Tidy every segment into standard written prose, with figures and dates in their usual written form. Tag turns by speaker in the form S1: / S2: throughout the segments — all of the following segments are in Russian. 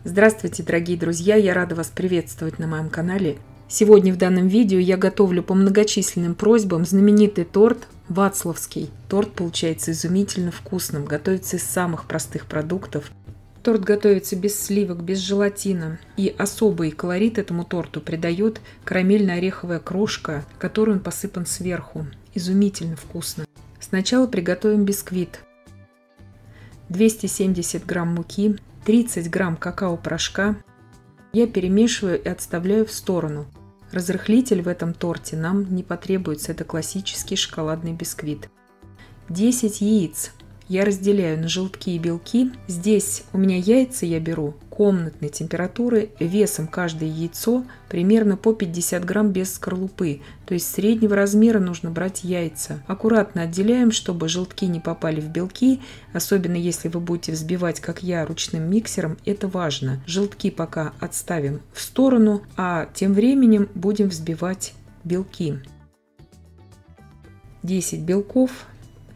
S1: Здравствуйте, дорогие друзья! Я рада вас приветствовать на моем канале. Сегодня в данном видео я готовлю по многочисленным просьбам знаменитый торт Вацлавский. Торт получается изумительно вкусным, готовится из самых простых продуктов. Торт готовится без сливок, без желатина. И особый колорит этому торту придает карамельно-ореховая крошка, которой он посыпан сверху. Изумительно вкусно. Сначала приготовим бисквит. 270 грамм муки, 30 грамм какао-порошка. Я перемешиваю и отставляю в сторону. Разрыхлитель в этом торте нам не потребуется, это классический шоколадный бисквит. 10 яиц. Я разделяю на желтки и белки. Здесь у меня яйца я беру комнатной температуры, весом каждое яйцо примерно по 50 грамм без скорлупы. То есть среднего размера нужно брать яйца. Аккуратно отделяем, чтобы желтки не попали в белки, особенно если вы будете взбивать, как я, ручным миксером, это важно. Желтки пока отставим в сторону, а тем временем будем взбивать белки. 10 белков.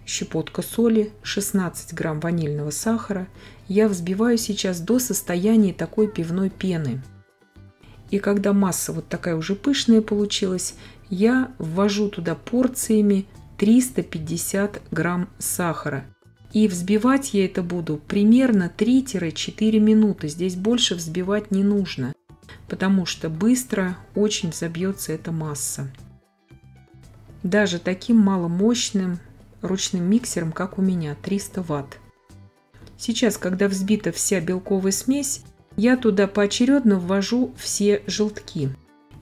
S1: Щепотка соли, 16 грамм ванильного сахара. Я взбиваю сейчас до состояния такой пивной пены. И когда масса вот такая уже пышная получилась, я ввожу туда порциями 350 грамм сахара. И взбивать я это буду примерно 3-4 минуты. Здесь больше взбивать не нужно, потому что быстро очень взобьется эта масса. Даже таким маломощным ручным миксером, как у меня, 300 Вт. Сейчас, когда взбита вся белковая смесь, я туда поочередно ввожу все желтки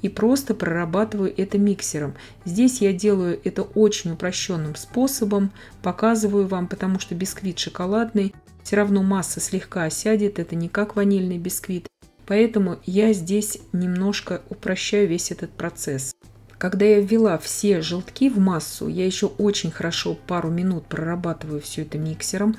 S1: и просто прорабатываю это миксером. Здесь я делаю это очень упрощенным способом, показываю вам, потому что бисквит шоколадный, все равно масса слегка осядет, это не как ванильный бисквит, поэтому я здесь немножко упрощаю весь этот процесс. Когда я ввела все желтки в массу, я еще очень хорошо пару минут прорабатываю все это миксером.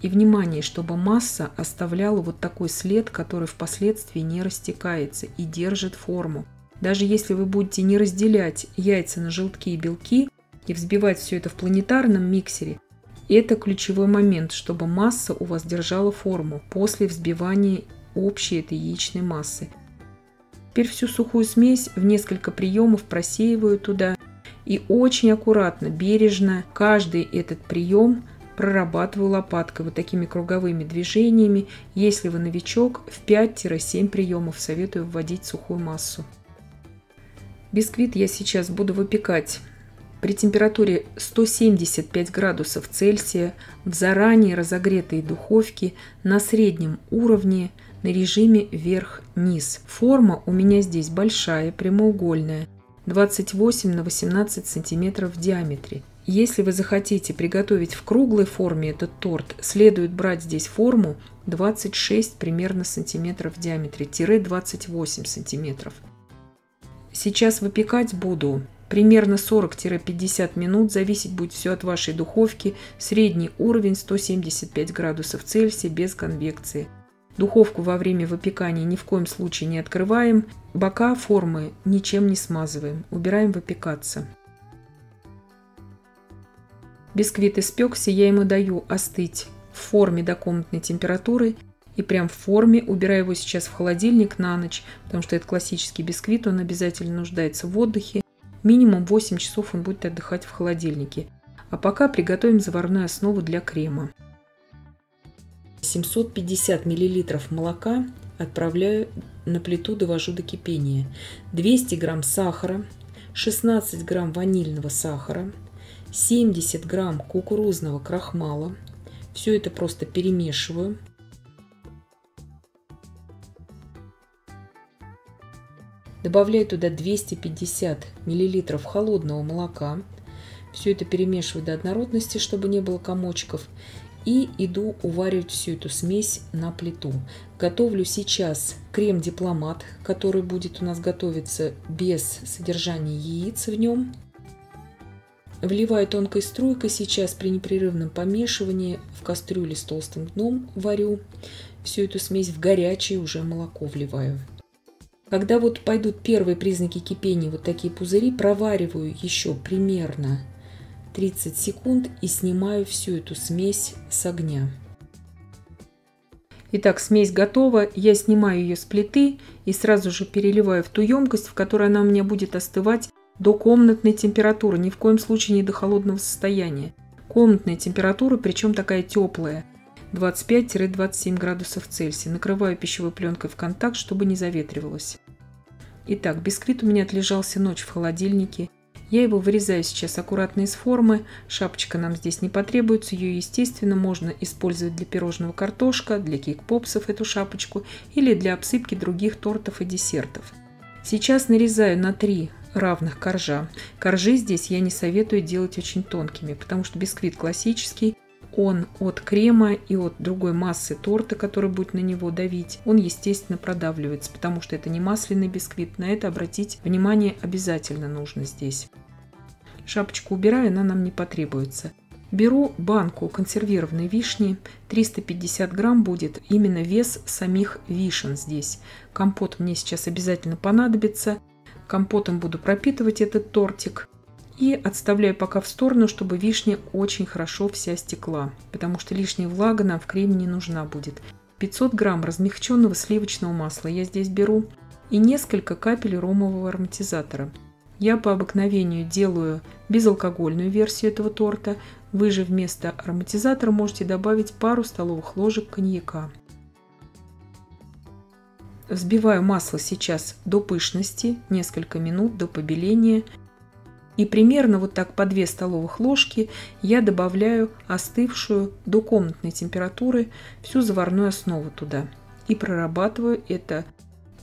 S1: И внимание, чтобы масса оставляла вот такой след, который впоследствии не растекается и держит форму. Даже если вы будете не разделять яйца на желтки и белки и взбивать все это в планетарном миксере, это ключевой момент, чтобы масса у вас держала форму после взбивания общей этой яичной массы. Теперь всю сухую смесь в несколько приемов просеиваю туда и очень аккуратно, бережно каждый этот прием прорабатываю лопаткой вот такими круговыми движениями. Если вы новичок, в 5-7 приемов советую вводить сухую массу. Бисквит я сейчас буду выпекать при температуре 175 градусов Цельсия в заранее разогретой духовке на среднем уровне на режиме вверх-вниз. Форма у меня здесь большая, прямоугольная, 28 на 18 сантиметров в диаметре. Если вы захотите приготовить в круглой форме этот торт, следует брать здесь форму 26 примерно сантиметров в диаметре, 28 сантиметров. Сейчас выпекать буду примерно 40-50 минут, зависеть будет все от вашей духовки. Средний уровень 175 градусов Цельсия без конвекции. Духовку во время выпекания ни в коем случае не открываем, бока формы ничем не смазываем, убираем выпекаться. Бисквит испекся, я ему даю остыть в форме до комнатной температуры и прям в форме убираю его сейчас в холодильник на ночь, потому что это классический бисквит, он обязательно нуждается в отдыхе. Минимум 8 часов он будет отдыхать в холодильнике. А пока приготовим заварную основу для крема. 750 мл молока отправляю на плиту, довожу до кипения. 200 грамм сахара, 16 грамм ванильного сахара, 70 грамм кукурузного крахмала. Все это просто перемешиваю. Добавляю туда 250 мл холодного молока. Все это перемешиваю до однородности, чтобы не было комочков. И иду уваривать всю эту смесь на плиту. Готовлю сейчас крем-дипломат, который будет у нас готовиться без содержания яиц в нем. Вливаю тонкой струйкой сейчас при непрерывном помешивании в кастрюле с толстым дном варю. Всю эту смесь в горячее уже молоко вливаю. Когда вот пойдут первые признаки кипения, вот такие пузыри, провариваю еще примерно 30 секунд и снимаю всю эту смесь с огня. Итак, смесь готова. Я снимаю ее с плиты и сразу же переливаю в ту емкость, в которой она у меня будет остывать до комнатной температуры. Ни в коем случае не до холодного состояния. Комнатная температура, причем такая теплая. 25-27 градусов Цельсия. Накрываю пищевой пленкой в контакт, чтобы не заветривалось. Итак, бисквит у меня отлежался ночь в холодильнике. Я его вырезаю сейчас аккуратно из формы. Шапочка нам здесь не потребуется. Ее, естественно, можно использовать для пирожного картошка, для кейк-попсов эту шапочку или для обсыпки других тортов и десертов. Сейчас нарезаю на 3 равных коржа. Коржи здесь я не советую делать очень тонкими, потому что бисквит классический. Он от крема и от другой массы торта, который будет на него давить, он, естественно, продавливается, потому что это не масляный бисквит. На это обратить внимание обязательно нужно здесь. Шапочку убираю, она нам не потребуется. Беру банку консервированной вишни, 350 грамм будет именно вес самих вишен здесь. Компот мне сейчас обязательно понадобится. Компотом буду пропитывать этот тортик. И отставляю пока в сторону, чтобы вишня очень хорошо вся стекла, потому что лишняя влага нам в креме не нужна будет. 500 грамм размягченного сливочного масла я здесь беру и несколько капель ромового ароматизатора. Я по обыкновению делаю безалкогольную версию этого торта. Вы же вместо ароматизатора можете добавить пару столовых ложек коньяка. Взбиваю масло сейчас до пышности, несколько минут до побеления. И примерно вот так по 2 столовых ложки я добавляю остывшую до комнатной температуры всю заварную основу туда. И прорабатываю это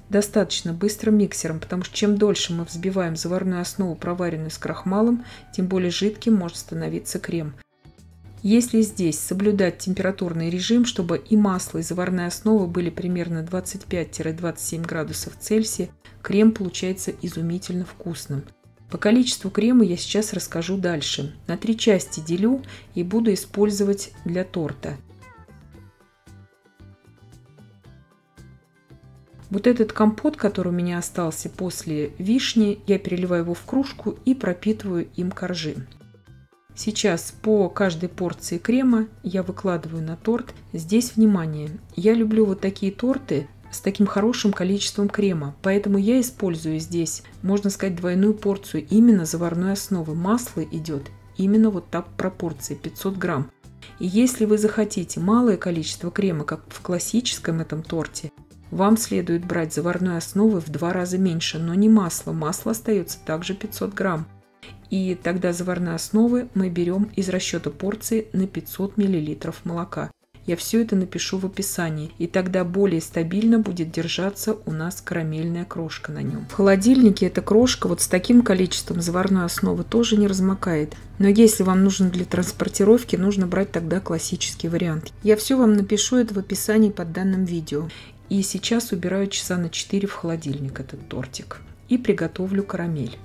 S1: достаточно быстрым миксером, потому что чем дольше мы взбиваем заварную основу, проваренную с крахмалом, тем более жидким может становиться крем. Если здесь соблюдать температурный режим, чтобы и масло, и заварная основа были примерно 25-27 градусов Цельсия, крем получается изумительно вкусным. По количеству крема я сейчас расскажу дальше. На 3 части делю и буду использовать для торта. Вот этот компот, который у меня остался после вишни, я переливаю его в кружку и пропитываю им коржи. Сейчас по каждой порции крема я выкладываю на торт. Здесь внимание, я люблю вот такие торты с таким хорошим количеством крема, поэтому я использую здесь, можно сказать, двойную порцию именно заварной основы. Масло идет именно вот так в пропорции 500 грамм. И если вы захотите малое количество крема, как в классическом этом торте, вам следует брать заварной основы в 2 раза меньше, но не масло. Масло остается также 500 грамм. И тогда заварной основы мы берем из расчета порции на 500 мл молока. Я все это напишу в описании, и тогда более стабильно будет держаться у нас карамельная крошка на нем. В холодильнике эта крошка вот с таким количеством заварной основы тоже не размокает. Но если вам нужно для транспортировки, нужно брать тогда классический вариант. Я все вам напишу это в описании под данным видео. И сейчас убираю часа на 4 в холодильник этот тортик. И приготовлю карамель.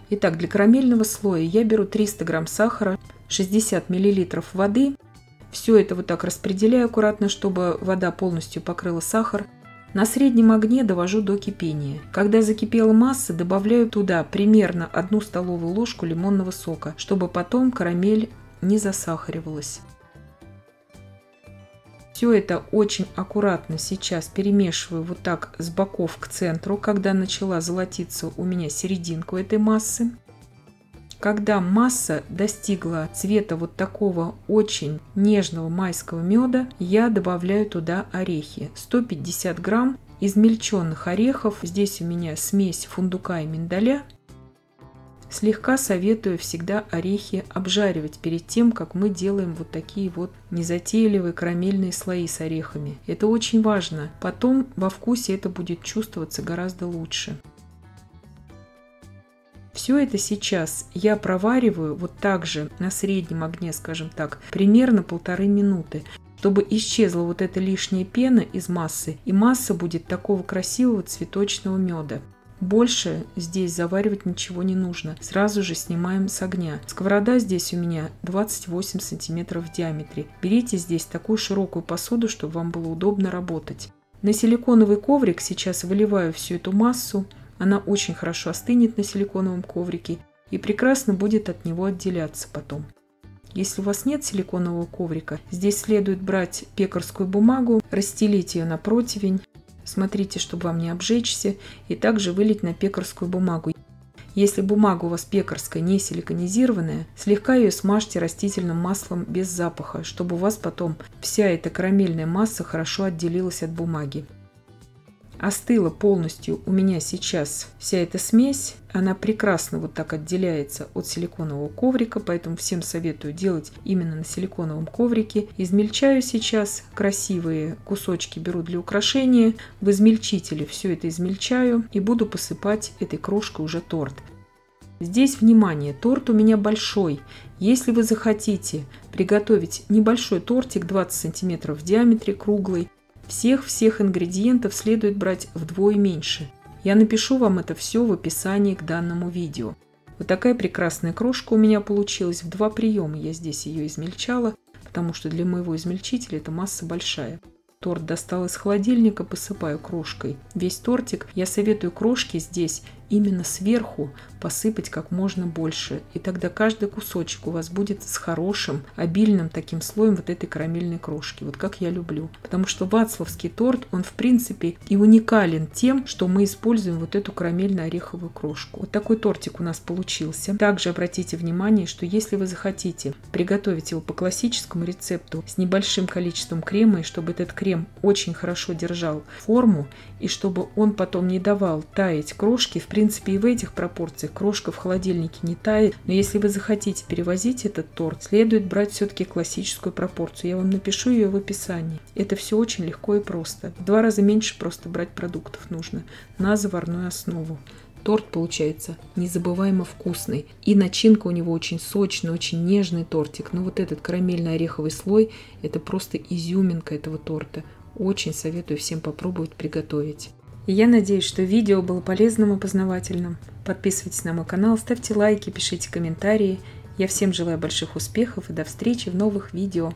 S1: Итак, для карамельного слоя я беру 300 грамм сахара, 60 мл воды. Все это вот так распределяю аккуратно, чтобы вода полностью покрыла сахар. На среднем огне довожу до кипения. Когда закипела масса, добавляю туда примерно 1 столовую ложку лимонного сока, чтобы потом карамель не засахаривалась. Все это очень аккуратно сейчас перемешиваю вот так с боков к центру, когда начала золотиться у меня серединка этой массы. Когда масса достигла цвета вот такого очень нежного майского меда, я добавляю туда орехи. 150 грамм измельченных орехов. Здесь у меня смесь фундука и миндаля. Слегка советую всегда орехи обжаривать перед тем, как мы делаем вот такие вот незатейливые карамельные слои с орехами. Это очень важно. Потом во вкусе это будет чувствоваться гораздо лучше. Все это сейчас я провариваю вот так же на среднем огне, скажем так, примерно 1,5 минуты, чтобы исчезла вот эта лишняя пена из массы, и масса будет такого красивого цветочного меда. Больше здесь заваривать ничего не нужно. Сразу же снимаем с огня. Сковорода здесь у меня 28 сантиметров в диаметре. Берите здесь такую широкую посуду, чтобы вам было удобно работать. На силиконовый коврик сейчас выливаю всю эту массу. Она очень хорошо остынет на силиконовом коврике и прекрасно будет от него отделяться потом. Если у вас нет силиконового коврика, здесь следует брать пекарскую бумагу, расстелить ее на противень, смотрите, чтобы вам не обжечься, и также вылить на пекарскую бумагу. Если бумага у вас пекарская, не силиконизированная, слегка ее смажьте растительным маслом без запаха, чтобы у вас потом вся эта карамельная масса хорошо отделилась от бумаги. Остыла полностью у меня сейчас вся эта смесь. Она прекрасно вот так отделяется от силиконового коврика, поэтому всем советую делать именно на силиконовом коврике. Измельчаю сейчас красивые кусочки, беру для украшения. В измельчителе все это измельчаю и буду посыпать этой крошкой уже торт. Здесь, внимание, торт у меня большой. Если вы захотите приготовить небольшой тортик 20 см в диаметре, круглый, всех ингредиентов следует брать вдвое меньше. Я напишу вам это все в описании к данному видео. Вот такая прекрасная крошка у меня получилась. В 2 приема я здесь ее измельчала, потому что для моего измельчителя эта масса большая. Торт достал из холодильника, посыпаю крошкой. Весь тортик. Я советую крошки здесь именно сверху посыпать как можно больше. И тогда каждый кусочек у вас будет с хорошим, обильным таким слоем вот этой карамельной крошки. Вот как я люблю. Потому что вацлавский торт, он в принципе и уникален тем, что мы используем вот эту карамельно-ореховую крошку. Вот такой тортик у нас получился. Также обратите внимание, что если вы захотите приготовить его по классическому рецепту с небольшим количеством крема, и чтобы этот крем очень хорошо держал форму, и чтобы он потом не давал таять крошки, в принципе и в этих пропорциях крошка в холодильнике не тает, но если вы захотите перевозить этот торт, следует брать все-таки классическую пропорцию. Я вам напишу ее в описании. Это все очень легко и просто. В 2 раза меньше просто брать продуктов нужно на заварную основу. Торт получается незабываемо вкусный. И начинка у него очень сочная, очень нежный тортик. Но вот этот карамельно-ореховый слой, это просто изюминка этого торта. Очень советую всем попробовать приготовить. И я надеюсь, что видео было полезным и познавательным. Подписывайтесь на мой канал, ставьте лайки, пишите комментарии. Я всем желаю больших успехов и до встречи в новых видео.